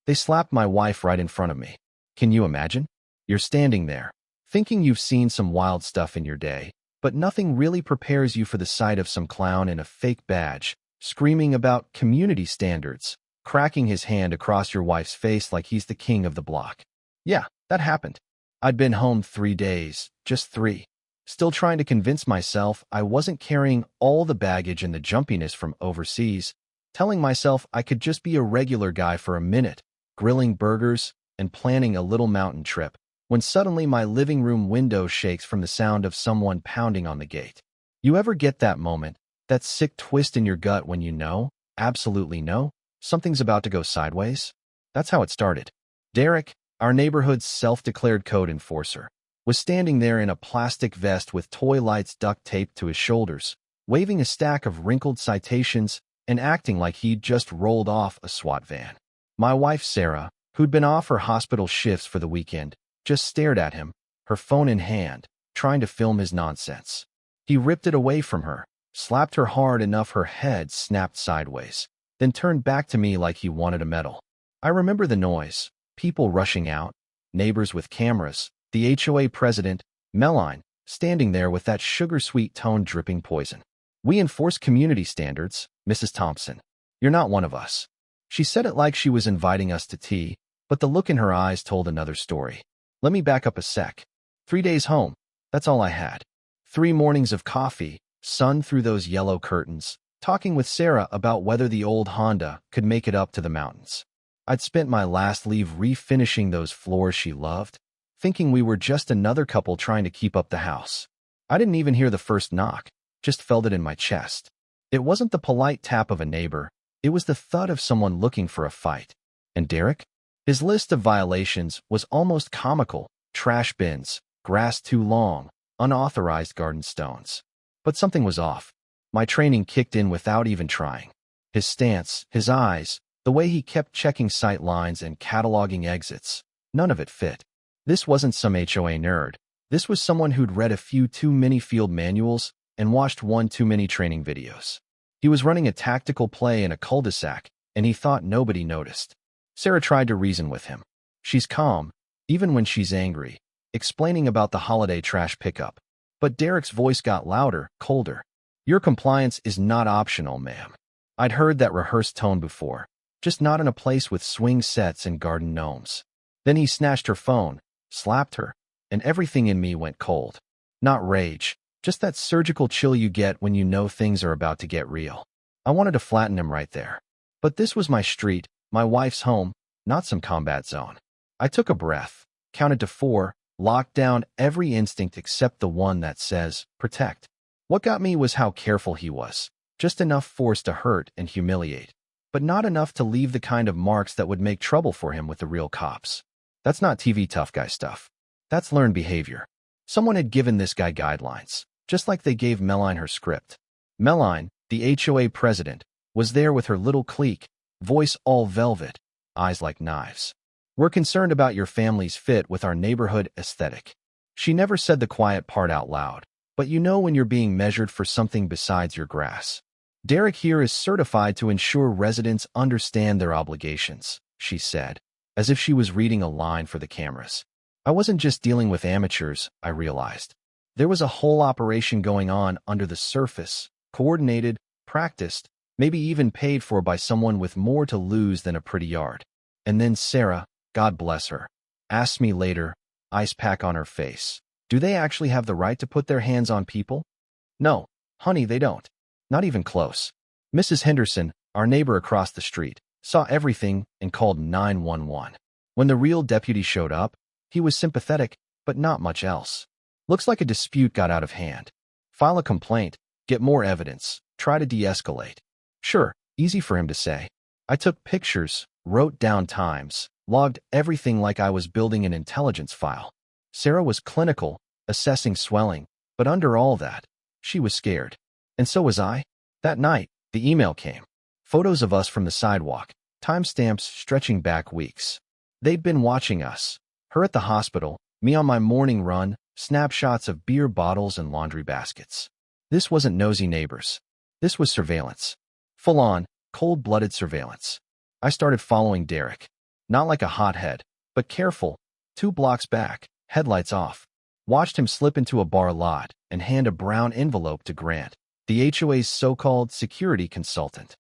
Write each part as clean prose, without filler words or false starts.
They slapped my wife right in front of me. Can you imagine? You're standing there, thinking you've seen some wild stuff in your day, but nothing really prepares you for the sight of some clown in a fake badge, screaming about community standards, cracking his hand across your wife's face like he's the king of the block. Yeah, that happened. I'd been home 3 days, just 3. Still trying to convince myself I wasn't carrying all the baggage and the jumpiness from overseas, telling myself I could just be a regular guy for a minute, grilling burgers and planning a little mountain trip, when suddenly my living room window shakes from the sound of someone pounding on the gate. You ever get that moment, that sick twist in your gut when you know, absolutely know, something's about to go sideways? That's how it started. Derek, our neighborhood's self-declared code enforcer, was standing there in a plastic vest with toy lights duct taped to his shoulders, waving a stack of wrinkled citations and acting like he'd just rolled off a SWAT van. My wife, Sarah, who'd been off her hospital shifts for the weekend, just stared at him, her phone in hand, trying to film his nonsense. He ripped it away from her, slapped her hard enough her head snapped sideways, then turned back to me like he wanted a medal. I remember the noise, people rushing out, neighbors with cameras, the HOA president, Meline, standing there with that sugar-sweet tone dripping poison. "We enforce community standards, Mrs. Thompson. You're not one of us." She said it like she was inviting us to tea, but the look in her eyes told another story. Let me back up a sec. 3 days home, that's all I had. 3 mornings of coffee, sun through those yellow curtains, talking with Sarah about whether the old Honda could make it up to the mountains. I'd spent my last leave refinishing those floors she loved, thinking we were just another couple trying to keep up the house. I didn't even hear the first knock, just felt it in my chest. It wasn't the polite tap of a neighbor, it was the thud of someone looking for a fight. And Derek? His list of violations was almost comical: trash bins, grass too long, unauthorized garden stones. But something was off. My training kicked in without even trying. His stance, his eyes, the way he kept checking sight lines and cataloging exits, none of it fit. This wasn't some HOA nerd. This was someone who'd read a few too many field manuals and watched one too many training videos. He was running a tactical play in a cul-de-sac, and he thought nobody noticed. Sarah tried to reason with him. She's calm, even when she's angry, explaining about the holiday trash pickup. But Derek's voice got louder, colder. "Your compliance is not optional, ma'am." I'd heard that rehearsed tone before, just not in a place with swing sets and garden gnomes. Then he snatched her phone, slapped her, and everything in me went cold. Not rage, just that surgical chill you get when you know things are about to get real. I wanted to flatten him right there. But this was my street, my wife's home, not some combat zone. I took a breath, counted to 4, locked down every instinct except the one that says, protect. What got me was how careful he was. Just enough force to hurt and humiliate, but not enough to leave the kind of marks that would make trouble for him with the real cops. That's not TV tough guy stuff. That's learned behavior. Someone had given this guy guidelines, just like they gave Meline her script. Meline, the HOA president, was there with her little clique, voice all velvet, eyes like knives. "We're concerned about your family's fit with our neighborhood aesthetic." She never said the quiet part out loud, but you know when you're being measured for something besides your grass. "Derek here is certified to ensure residents understand their obligations," she said, as if she was reading a line for the cameras. I wasn't just dealing with amateurs, I realized. There was a whole operation going on under the surface, coordinated, practiced, maybe even paid for by someone with more to lose than a pretty yard. And then Sarah, God bless her, asked me later, ice pack on her face, "Do they actually have the right to put their hands on people?" "No, honey, they don't. Not even close." Mrs. Henderson, our neighbor across the street, saw everything and called 911. When the real deputy showed up, he was sympathetic, but not much else. "Looks like a dispute got out of hand. File a complaint, get more evidence, try to de-escalate." Sure, easy for him to say. I took pictures, wrote down times, logged everything like I was building an intelligence file. Sarah was clinical, assessing swelling, but under all that, she was scared. And so was I. That night, the email came. Photos of us from the sidewalk, timestamps stretching back weeks. They'd been watching us. Her at the hospital, me on my morning run, snapshots of beer bottles and laundry baskets. This wasn't nosy neighbors. This was surveillance. Full-on, cold-blooded surveillance. I started following Derek. Not like a hothead, but careful. 2 blocks back, headlights off. Watched him slip into a bar lot and hand a brown envelope to Grant, the HOA's so-called security consultant.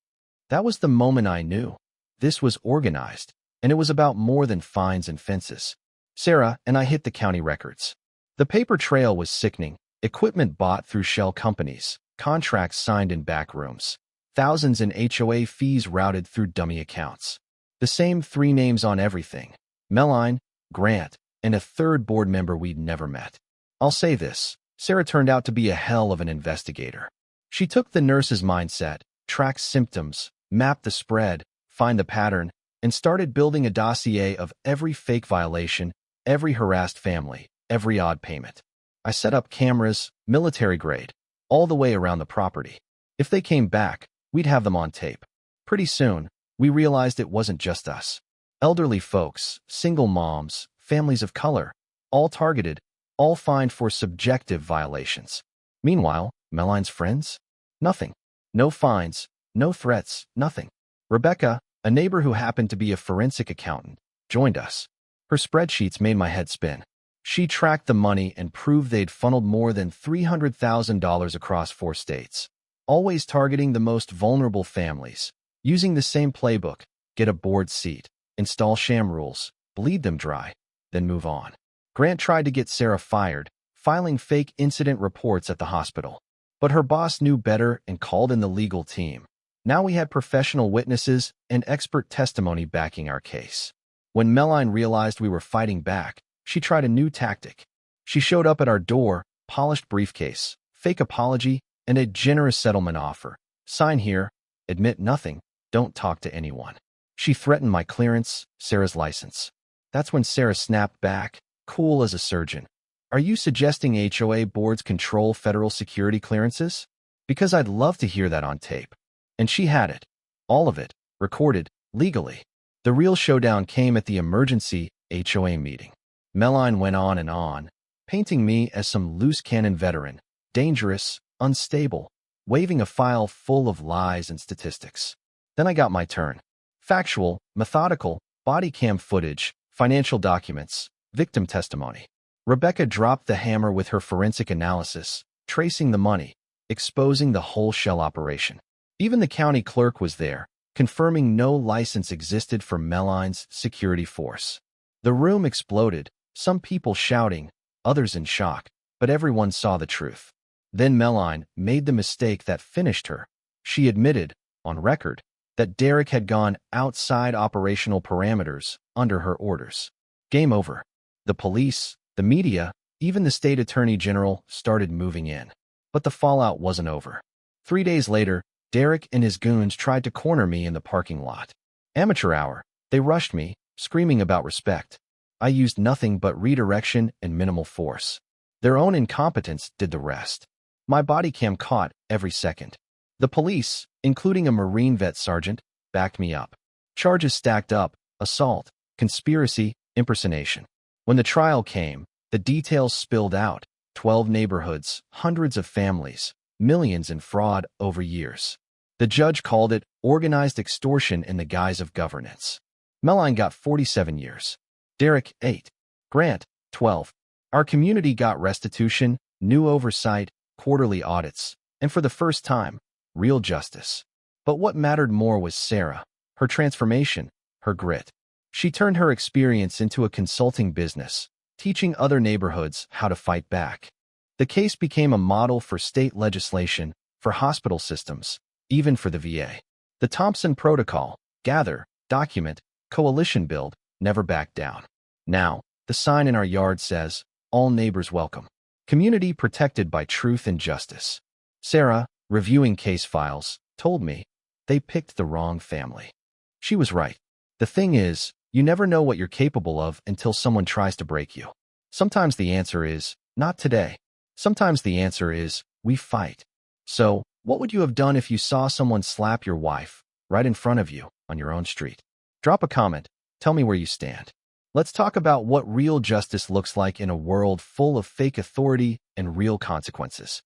That was the moment I knew. This was organized, and it was about more than fines and fences. Sarah and I hit the county records. The paper trail was sickening. Equipment bought through shell companies, contracts signed in back rooms, thousands in HOA fees routed through dummy accounts. The same 3 names on everything: Meline, Grant, and a third board member we'd never met. I'll say this, Sarah turned out to be a hell of an investigator. She took the nurse's mindset, tracked symptoms, mapped the spread, find the pattern, and started building a dossier of every fake violation, every harassed family, every odd payment. I set up cameras, military grade, all the way around the property. If they came back, we'd have them on tape. Pretty soon, we realized it wasn't just us. Elderly folks, single moms, families of color, all targeted, all fined for subjective violations. Meanwhile, Meline's friends? Nothing. No fines, no threats, nothing. Rebecca, a neighbor who happened to be a forensic accountant, joined us. Her spreadsheets made my head spin. She tracked the money and proved they'd funneled more than $300,000 across 4 states, always targeting the most vulnerable families, using the same playbook: get a board seat, install sham rules, bleed them dry, then move on. Grant tried to get Sarah fired, filing fake incident reports at the hospital. But her boss knew better and called in the legal team. Now we had professional witnesses and expert testimony backing our case. When Meline realized we were fighting back, she tried a new tactic. She showed up at our door, polished briefcase, fake apology, and a generous settlement offer. Sign here, admit nothing, don't talk to anyone. She threatened my clearance, Sarah's license. That's when Sarah snapped back, cool as a surgeon. Are you suggesting HOA boards control federal security clearances? Because I'd love to hear that on tape. And she had it. All of it, recorded, legally. The real showdown came at the emergency HOA meeting. Meline went on, painting me as some loose cannon veteran, dangerous, unstable, waving a file full of lies and statistics. Then I got my turn. Factual, methodical, body cam footage, financial documents, victim testimony. Rebecca dropped the hammer with her forensic analysis, tracing the money, exposing the whole shell operation. Even the county clerk was there, confirming no license existed for Meline's security force. The room exploded, some people shouting, others in shock, but everyone saw the truth. Then Meline made the mistake that finished her. She admitted, on record, that Derek had gone outside operational parameters under her orders. Game over. The police, the media, even the state attorney general started moving in. But the fallout wasn't over. 3 days later, Derek and his goons tried to corner me in the parking lot. Amateur hour. They rushed me, screaming about respect. I used nothing but redirection and minimal force. Their own incompetence did the rest. My body cam caught every second. The police, including a Marine vet sergeant, backed me up. Charges stacked up: assault, conspiracy, impersonation. When the trial came, the details spilled out: 12 neighborhoods, hundreds of families, millions in fraud over years. The judge called it organized extortion in the guise of governance. Meline got 47 years. Derek, 8. Grant, 12. Our community got restitution, new oversight, quarterly audits, and for the first time, real justice. But what mattered more was Sarah, her transformation, her grit. She turned her experience into a consulting business, teaching other neighborhoods how to fight back. The case became a model for state legislation, for hospital systems, even for the VA. The Thompson Protocol: gather, document, coalition build, never back down. Now, the sign in our yard says, all neighbors welcome. Community protected by truth and justice. Sarah, reviewing case files, told me they picked the wrong family. She was right. The thing is, you never know what you're capable of until someone tries to break you. Sometimes the answer is, not today. Sometimes the answer is, we fight. So, what would you have done if you saw someone slap your wife right in front of you on your own street? Drop a comment. Tell me where you stand. Let's talk about what real justice looks like in a world full of fake authority and real consequences.